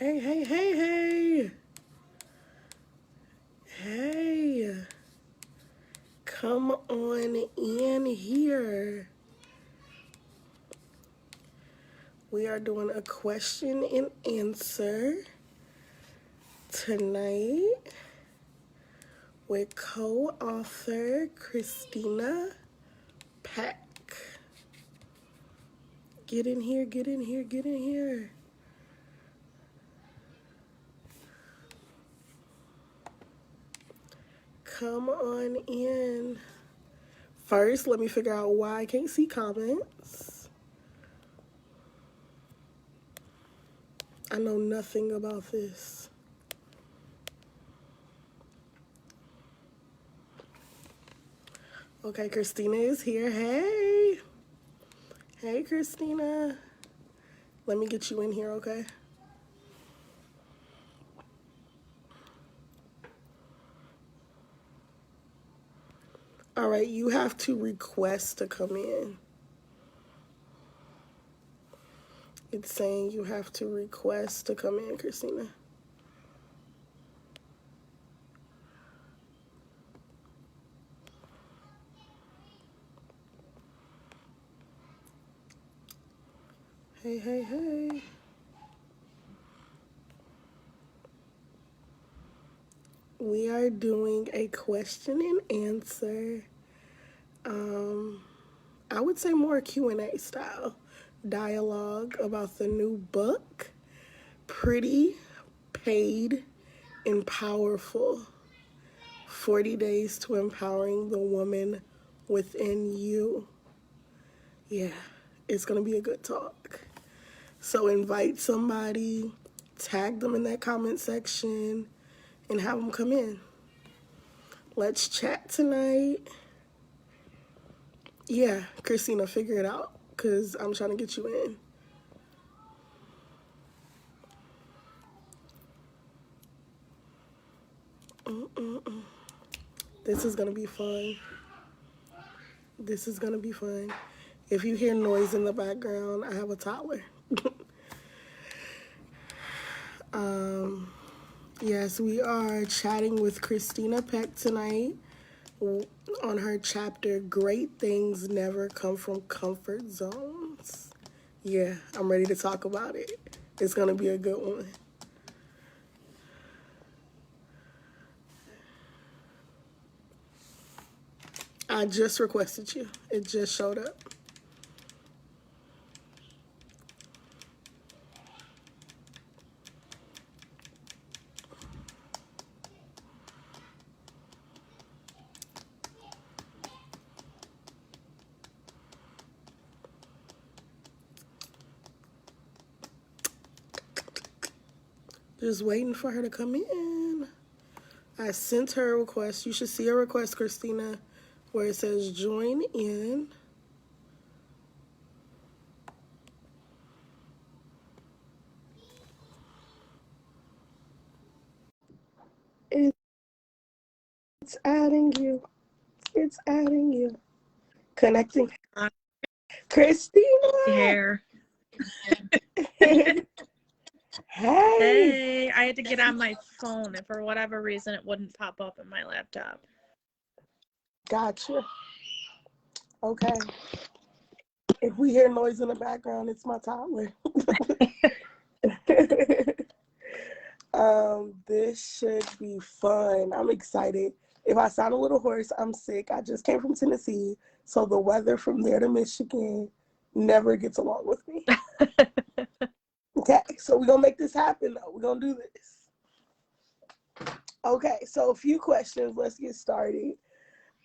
Hey, hey, hey, hey. Hey. Come on in here. We are doing a question and answer tonight with co-author Kristina Peck. Get in here, get in here, get in here. Come on in. First, let me figure out why I can't see comments. I know nothing about this. Okay, Kristina is here. Hey. Hey, Kristina. Let me get you in here, okay? All right, you have to request to come in. It's saying you have to request to come in, Kristina. Hey, hey, hey. We are doing a question and answer. I would say more Q&A style dialogue about the new book, Pretty, Paid, and Powerful. 40 Days to Empowering the Woman Within You. Yeah, it's going to be a good talk. So invite somebody, tag them in that comment section, and have them come in. Let's chat tonight. Yeah, Kristina, figure it out, because I'm trying to get you in. This is going to be fun. This is going to be fun. If you hear noise in the background, I have a toddler. Yes, we are chatting with Kristina Peck tonight on her chapter, Great Things Never Come from Comfort Zones. Yeah, I'm ready to talk about it. It's going to be a good one. I just requested you. It just showed up. Just waiting for her to come in. I sent her a request. You should see a request, Kristina, where it says join in. It's adding you. It's adding you. Connecting. Kristina! Here. Hey! Hey, I had to get on my phone, and for whatever reason, it wouldn't pop up in my laptop. Gotcha. Okay. If we hear noise in the background, it's my toddler. This should be fun. I'm excited. If I sound a little hoarse, I'm sick. I just came from Tennessee, so the weather from there to Michigan never gets along with me. Okay, so we're gonna make this happen though. We're gonna do this. Okay, so a few questions. Let's get started.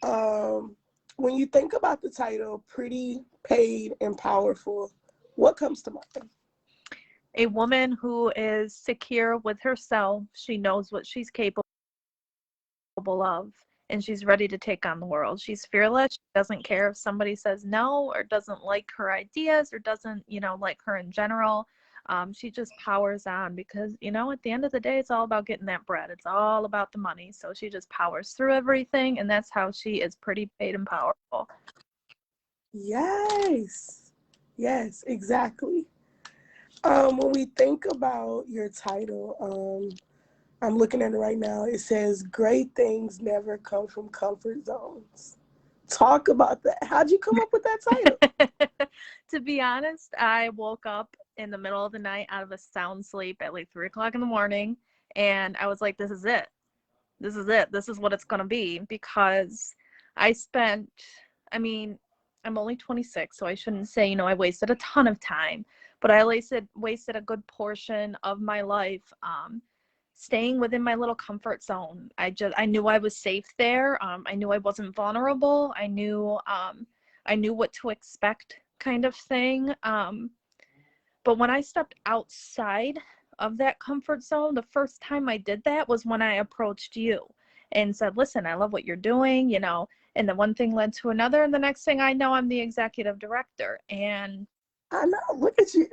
When you think about the title, Pretty, Paid, and Powerful, what comes to mind? A woman who is secure with herself. She knows what she's capable of, and she's ready to take on the world. She's fearless. She doesn't care if somebody says no or doesn't like her ideas or doesn't, like her in general. She just powers on because, at the end of the day, it's all about getting that bread. It's all about the money. So she just powers through everything, and that's how she is pretty, paid, and powerful. Yes, exactly. When we think about your title, I'm looking at it right now. It says, "Great things never come from comfort zones." Talk about that. How'd you come up with that title? To be honest, I woke up in the middle of the night out of a sound sleep at like 3 o'clock in the morning, and I was like, "This is it. This is it. This is what it's gonna be." Because I spent, I mean, I'm only 26, so I shouldn't say, I wasted a ton of time, but I wasted a good portion of my life staying within my little comfort zone. I knew I was safe there. I knew I wasn't vulnerable. I knew what to expect, kind of thing. But when I stepped outside of that comfort zone, the first time I did that was when I approached you and said, "Listen, I love what you're doing." And the one thing led to another, and the next thing I know, I'm the executive director. And I know. Look at you.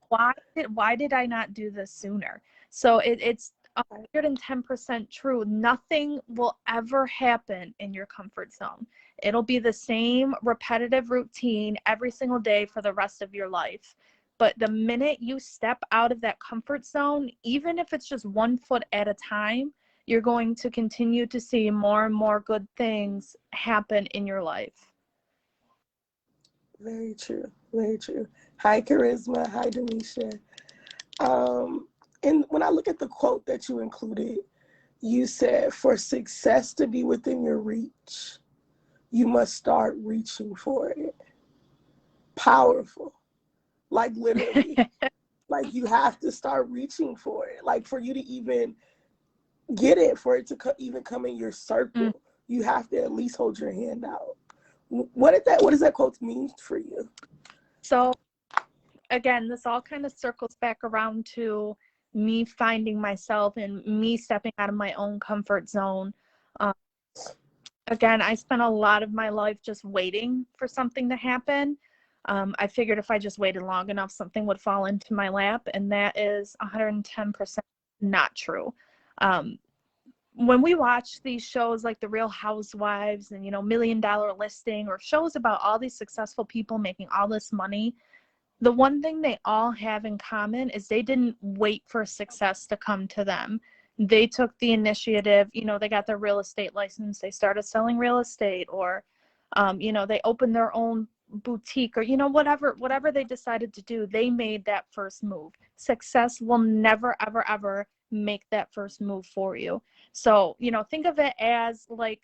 why did I not do this sooner? So it's 110% true. Nothing will ever happen in your comfort zone. It'll be the same repetitive routine every single day for the rest of your life. But the minute you step out of that comfort zone, even if it's just 1 foot at a time, you're going to continue to see more and more good things happen in your life. Very true. Very true. Hi, Charisma. Hi, Denisha. And when I look at the quote that you included, you said, "For success to be within your reach, you must start reaching for it." Powerful. Like literally. Like you have to start reaching for it. Like for you to even get it, for it to even come in your circle, you have to at least hold your hand out. What does that quote mean for you? So again, this all kind of circles back around to me finding myself and me stepping out of my own comfort zone. Again, I spent a lot of my life just waiting for something to happen. I figured if I just waited long enough, something would fall into my lap, and that is 110% not true. When we watch these shows like The Real Housewives and, Million Dollar Listing, or shows about all these successful people making all this money, the one thing they all have in common is they didn't wait for success to come to them. They took the initiative. They got their real estate license, they started selling real estate, or they opened their own boutique, or whatever they decided to do, they made that first move. Success will never ever ever make that first move for you. So think of it as like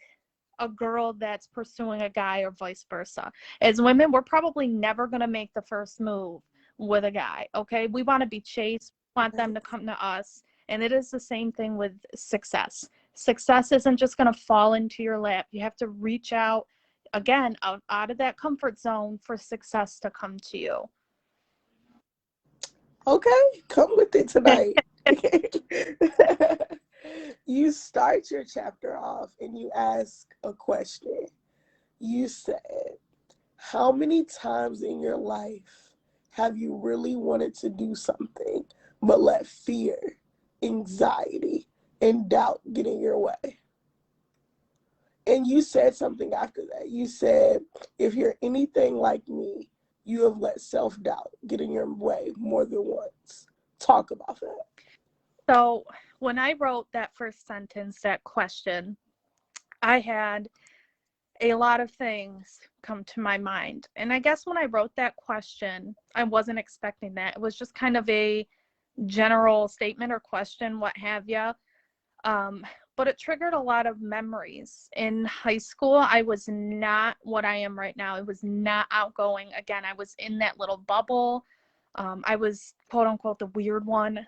a girl that's pursuing a guy, or vice versa. As women, we're probably never going to make the first move with a guy. Okay, we want to be chased, we want them to come to us. And it is the same thing with success. Success isn't just going to fall into your lap. You have to reach out, again, out of that comfort zone for success to come to you. Okay, come with it tonight. You start your chapter off and you ask a question. You said, "How many times in your life have you really wanted to do something but let fear, anxiety, and doubt get in your way?" And you said something after that. You said, "If you're anything like me, you have let self-doubt get in your way more than once." Talk about that. So when I wrote that first sentence, that question, I had a lot of things come to my mind. And I guess when I wrote that question, I wasn't expecting that. It was just kind of a general statement or question, what have you. But it triggered a lot of memories. In high school, I was not what I am right now. I was not outgoing. Again, I was in that little bubble. I was, quote unquote, the weird one,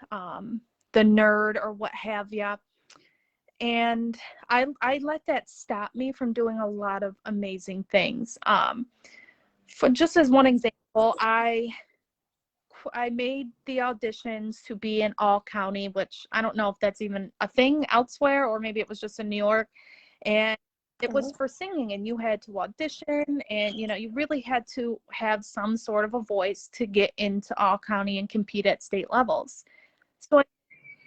the nerd, or what have you. And I let that stop me from doing a lot of amazing things. For just as one example, I made the auditions to be in All County, which I don't know if that's even a thing elsewhere, or maybe it was just in New York. And it was for singing, and you had to audition, and you really had to have some sort of a voice to get into All County and compete at state levels. So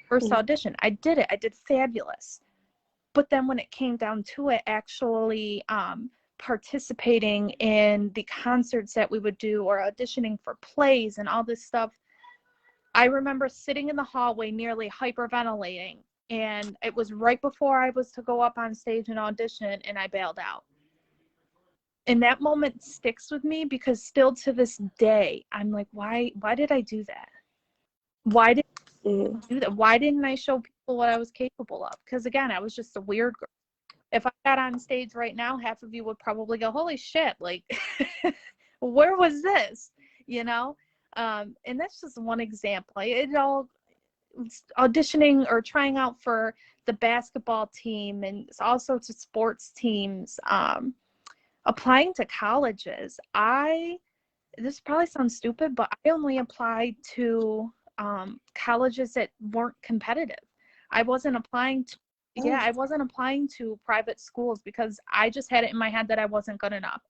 first audition, I did it. I did fabulous. But then when it came down to it, actually participating in the concerts that we would do or auditioning for plays and all this stuff, I remember sitting in the hallway nearly hyperventilating, and it was right before I was to go up on stage and audition, and I bailed out. And that moment sticks with me because still to this day, I'm like, why did I do that? Why did I do that? Why didn't I show people what I was capable of? Because again, I was just a weird girl. If I got on stage right now, half of you would probably go, holy shit, like, where was this? You know? And that's just one example. It all auditioning or trying out for the basketball team and all sorts of sports teams, applying to colleges. This probably sounds stupid, but I only applied to colleges that weren't competitive. I wasn't applying to private schools because I just had it in my head that I wasn't good enough.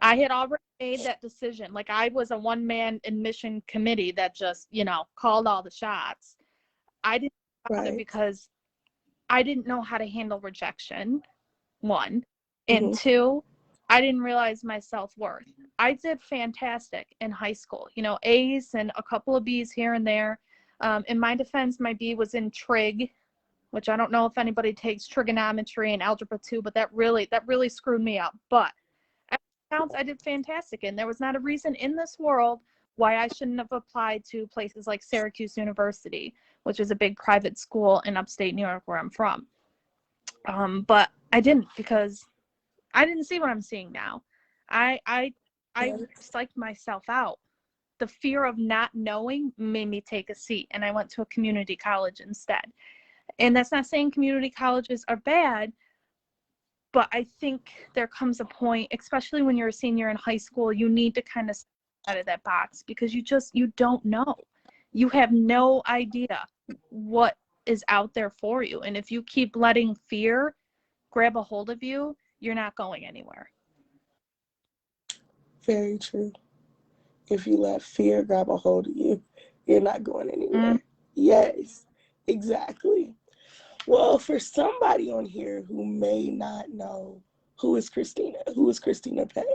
I had already made that decision. Like, I was a one-man admission committee that just, called all the shots. I didn't bother because I didn't know how to handle rejection, one. And two, I didn't realize my self-worth. I did fantastic in high school, A's and a couple of B's here and there. In my defense, my B was in trig, which I don't know if anybody takes trigonometry and algebra 2, but that really screwed me up. But I did fantastic, and there was not a reason in this world why I shouldn't have applied to places like Syracuse University, which is a big private school in upstate New York where I'm from. But I didn't, because I didn't see what I'm seeing now. I psyched myself out. The fear of not knowing made me take a seat, and I went to a community college instead. And that's not saying community colleges are bad, but I think there comes a point, especially when you're a senior in high school, you need to kind of step out of that box, because you don't know. You have no idea what is out there for you. And if you keep letting fear grab a hold of you, you're not going anywhere. Very true. If you let fear grab a hold of you, you're not going anywhere. Yes, exactly. Well, for somebody on here who may not know who is Kristina Peck,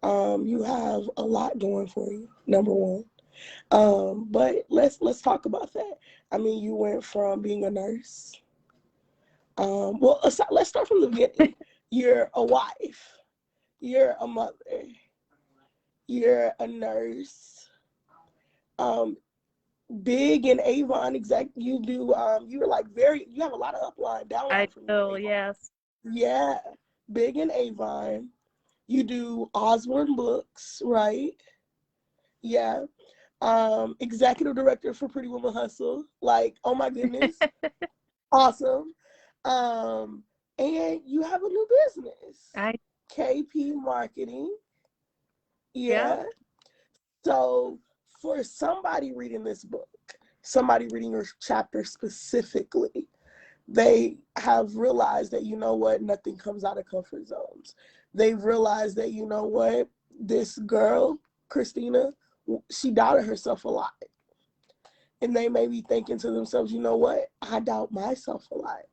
you have a lot going for you, number one. But let's talk about that. I mean, you went from being a nurse. Well, let's start from the beginning. You're a wife. You're a mother. You're a nurse. Big in Avon, you do, you were like you have a lot of upline, downline. I do, yes. Yeah, big in Avon. You do Osborne Books, right? Yeah. Executive director for Pretty Woman Hustle. Like, oh my goodness. Awesome. And you have a new business. KP Marketing. Yeah. So for somebody reading this book, somebody reading your chapter specifically, they have realized that, you know what, nothing comes out of comfort zones. They've realized that, you know what, this girl, Kristina, she doubted herself a lot. And they may be thinking to themselves, you know what, I doubt myself a lot.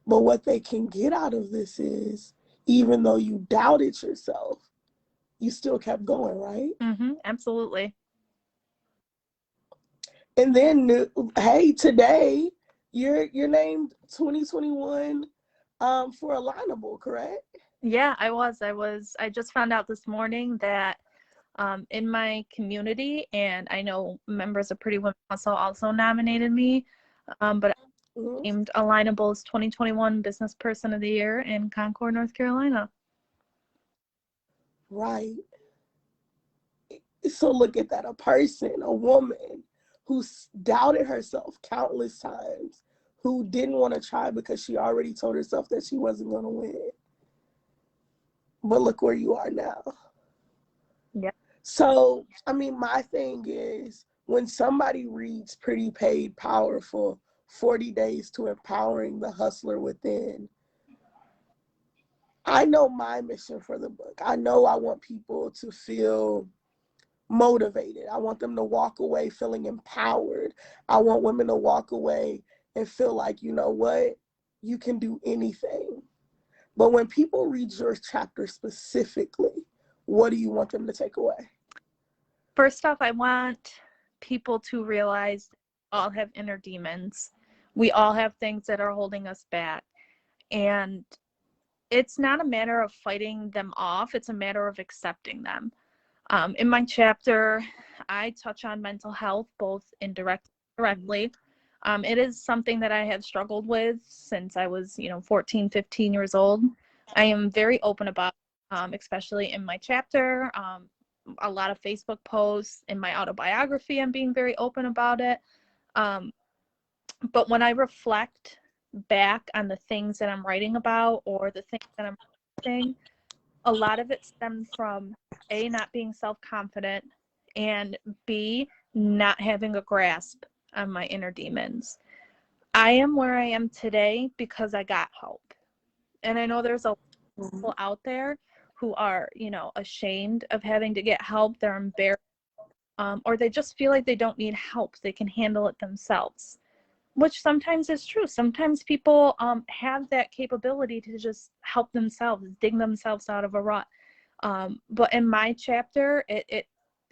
But what they can get out of this is, even though you doubted yourself, you still kept going, right? Absolutely. And then, hey, today you're named 2021 for Alignable, correct? Yeah, I was. I just found out this morning that in my community, and I know members of Pretty Women also nominated me, but I named Alignable's 2021 Business Person of the Year in Concord, North Carolina. Right. So look at that, a woman who doubted herself countless times, who didn't want to try because she already told herself that she wasn't going to win. But look where you are now. Yeah. So, I mean, my thing is, when somebody reads Pretty Paid Powerful, 40 Days to Empowering the Hustler Within, I know my mission for the book. I know I want people to feel motivated. I want them to walk away feeling empowered. I want women to walk away and feel like, you know what, you can do anything. But when people read your chapter specifically, what do you want them to take away? First off, I want people to realize we all have inner demons. We all have things that are holding us back. And it's not a matter of fighting them off, it's a matter of accepting them. In my chapter, I touch on mental health, both indirectly and directly. It is something that I have struggled with since I was, 14, 15 years old. I am very open about it, especially in my chapter. A lot of Facebook posts. In my autobiography, I'm being very open about it. But when I reflect back on the things that I'm writing about or the things that I'm saying, a lot of it stemmed from A, not being self-confident, and B, not having a grasp on my inner demons. I am where I am today because I got help. And I know there's a lot of people out there who are, ashamed of having to get help. They're embarrassed, or they just feel like they don't need help. They can handle it themselves, which sometimes is true. Sometimes people have that capability to just help themselves, dig themselves out of a rut. But in my chapter, it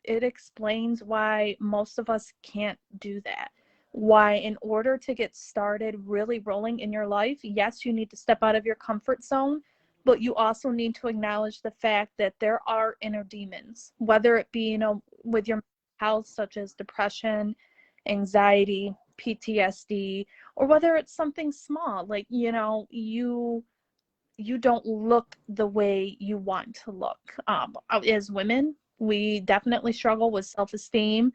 explains why most of us can't do that. Why, in order to get started really rolling in your life, yes, you need to step out of your comfort zone, but you also need to acknowledge the fact that there are inner demons, whether it be, with your health, such as depression, anxiety, PTSD, or whether it's something small, like, you don't look the way you want to look. As women, we definitely struggle with self-esteem.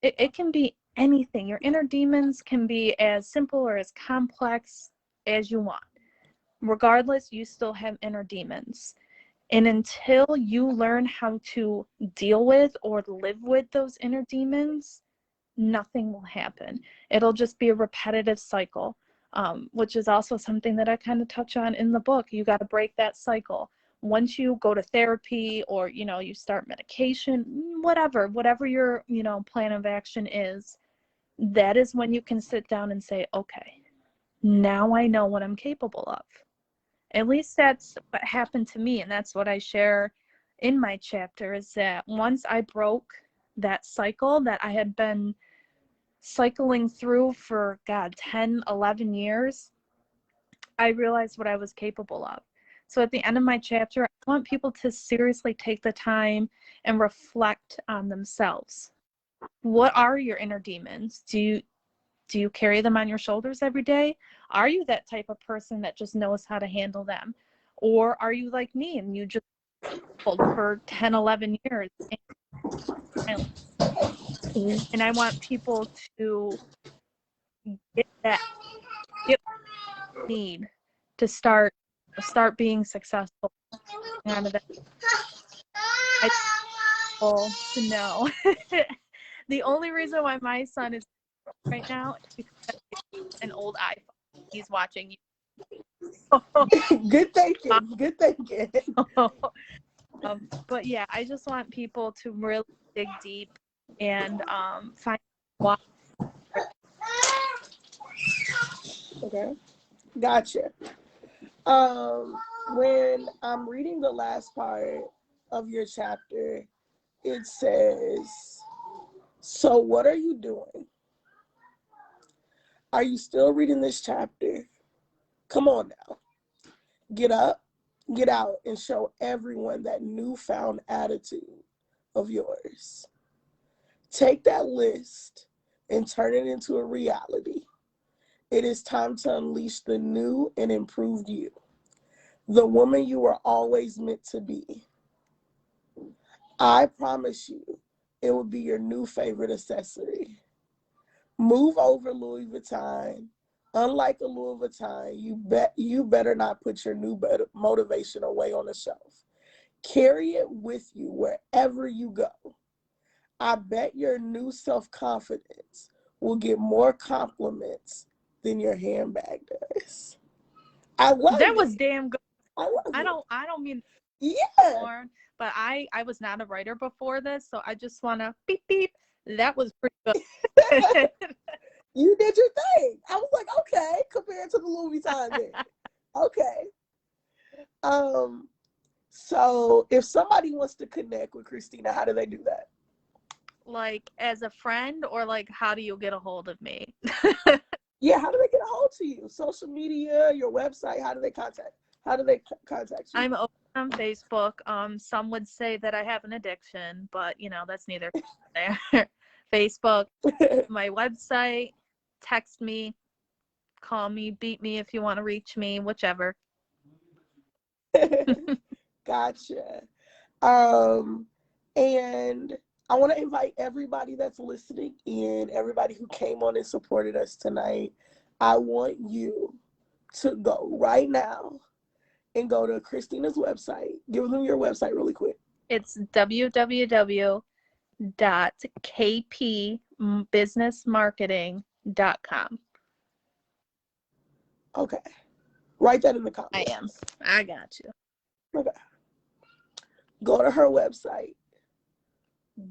It can be anything. Your inner demons can be as simple or as complex as you want. Regardless, you still have inner demons. And until you learn how to deal with or live with those inner demons, nothing will happen. It'll just be a repetitive cycle, which is also something that I kind of touch on in the book. You got to break that cycle. Once you go to therapy or, you start medication, whatever your, plan of action is, that is when you can sit down and say, okay, now I know what I'm capable of. At least that's what happened to me. And that's what I share in my chapter, is that once I broke that cycle that I had been cycling through for 10, 11 years, I realized what I was capable of. So at the end of my chapter, I want people to seriously take the time and reflect on themselves. What are your inner demons? Do you carry them on your shoulders every day? Are you that type of person that just knows how to handle them? Or are you like me and you just for 10, 11 years in silence? And I want people to get that get need to start being successful out of that. I want people to know. The only reason why my son is right now is because an old iPhone. He's watching you. Good thinking. Good thinking. But yeah, I just want people to really dig deep and find why. Okay. Gotcha. When I'm reading the last part of your chapter, it says, so what are you doing? Are you still reading this chapter? Come on now. Get up, get out, and show everyone that newfound attitude of yours. Take that list and turn it into a reality. It is time to unleash the new and improved you, the woman you were always meant to be. I promise you, it will be your new favorite accessory. Move over, Louis Vuitton. Unlike a Louis Vuitton, you better not put your new motivation away on the shelf. Carry it with you wherever you go. I bet your new self-confidence will get more compliments than your handbag does. I love That it. was damn good. I love it. I don't mean Yeah. porn, but I was not a writer before this, so I just want to beep beep. That was pretty good. You did your thing. I was like, okay, compared to the Louis Vuitton thing. Okay. So if somebody wants to connect with Kristina, how do they do that? Like as a friend, or like how do you get a hold of me? Yeah, how do they get a hold to you? Social media, your website, how do they contact you? I'm open on Facebook. Some would say that I have an addiction, but that's neither there. Facebook, my website, text me, call me, beat me if you want to reach me, whichever. Gotcha. And I want to invite everybody that's listening in, everybody who came on and supported us tonight. I want you to go right now and go to Kristina's website. Give them your website really quick. It's www.kpbusinessmarketing.com. Okay. Write that in the I am. comments. I got you. Okay. Go to her website.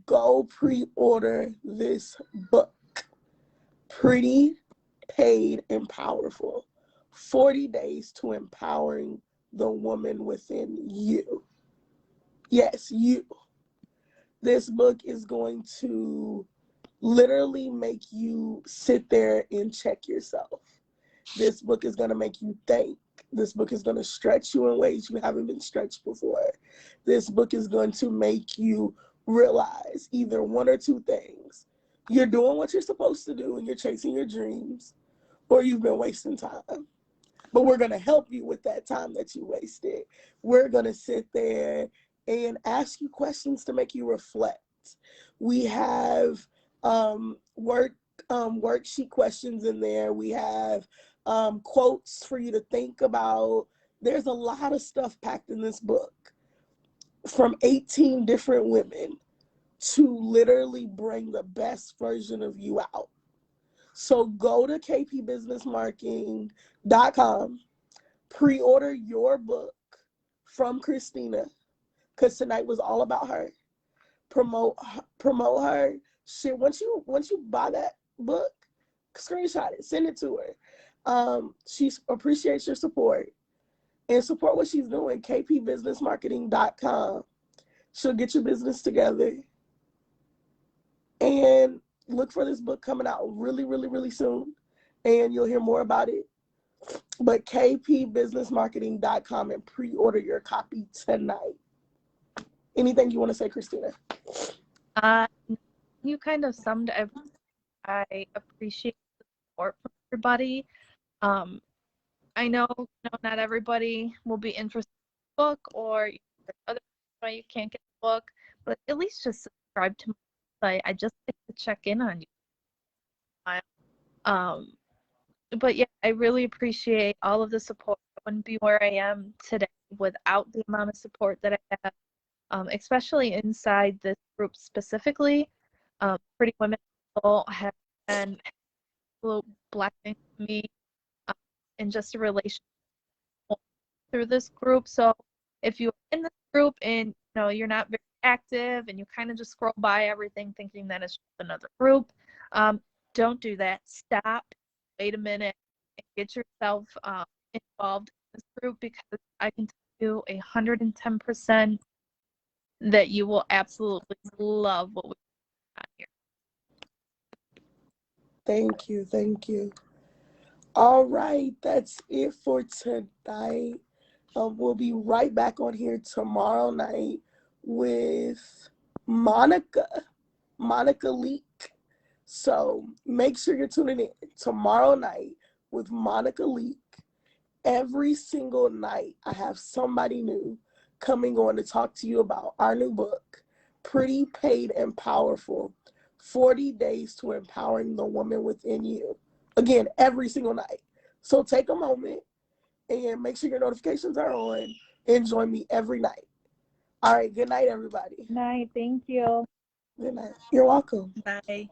Go pre-order this book. Pretty, Paid, and Powerful. 40 Days to Empowering the Woman Within You. Yes, you. This book is going to literally make you sit there and check yourself. This book is going to make you think. This book is going to stretch you in ways you haven't been stretched before. This book is going to make you realize either one or two things. You're doing what you're supposed to do and you're chasing your dreams, or you've been wasting time. But we're going to help you with that time that you wasted. We're going to sit there and ask you questions to make you reflect. We have worksheet questions in there. We have quotes for you to think about. There's a lot of stuff packed in this book from 18 different women to literally bring the best version of you out. So go to kpbusinessmarketing.com, pre-order your book from Kristina, because tonight was all about her. Promote her. Shit, once you buy that book, screenshot it, send it to her. She appreciates your support and support what she's doing. kpbusinessmarketing.com. She'll get your business together. And look for this book coming out really, really, really soon. And you'll hear more about it. But kpbusinessmarketing.com and pre-order your copy tonight. Anything you want to say, Kristina? You kind of summed everything. I appreciate the support from everybody. I know, not everybody will be interested in the book, or other why you can't get the book, but at least just subscribe to my site. I just like to check in on you. But yeah, I really appreciate all of the support. I wouldn't be where I am today without the amount of support that I have, especially inside this group specifically. Pretty Women have been a little blessing to me in just a relationship through this group. So if you're in this group and you're not very active and you kind of just scroll by everything thinking that it's just another group, don't do that. Stop, wait a minute, and get yourself involved in this group, because I can tell you 110% that you will absolutely love what we got here. Thank you. All right, that's it for tonight. We'll be right back on here tomorrow night with Monica Leak. So make sure you're tuning in tomorrow night with Monica Leak. Every single night, I have somebody new coming on to talk to you about our new book, Pretty, Paid, and Powerful, 40 Days to Empowering the Woman Within You. Again, every single night. So take a moment and make sure your notifications are on and join me every night. All right, good night, everybody. Night, thank you. Good night. You're welcome. Bye.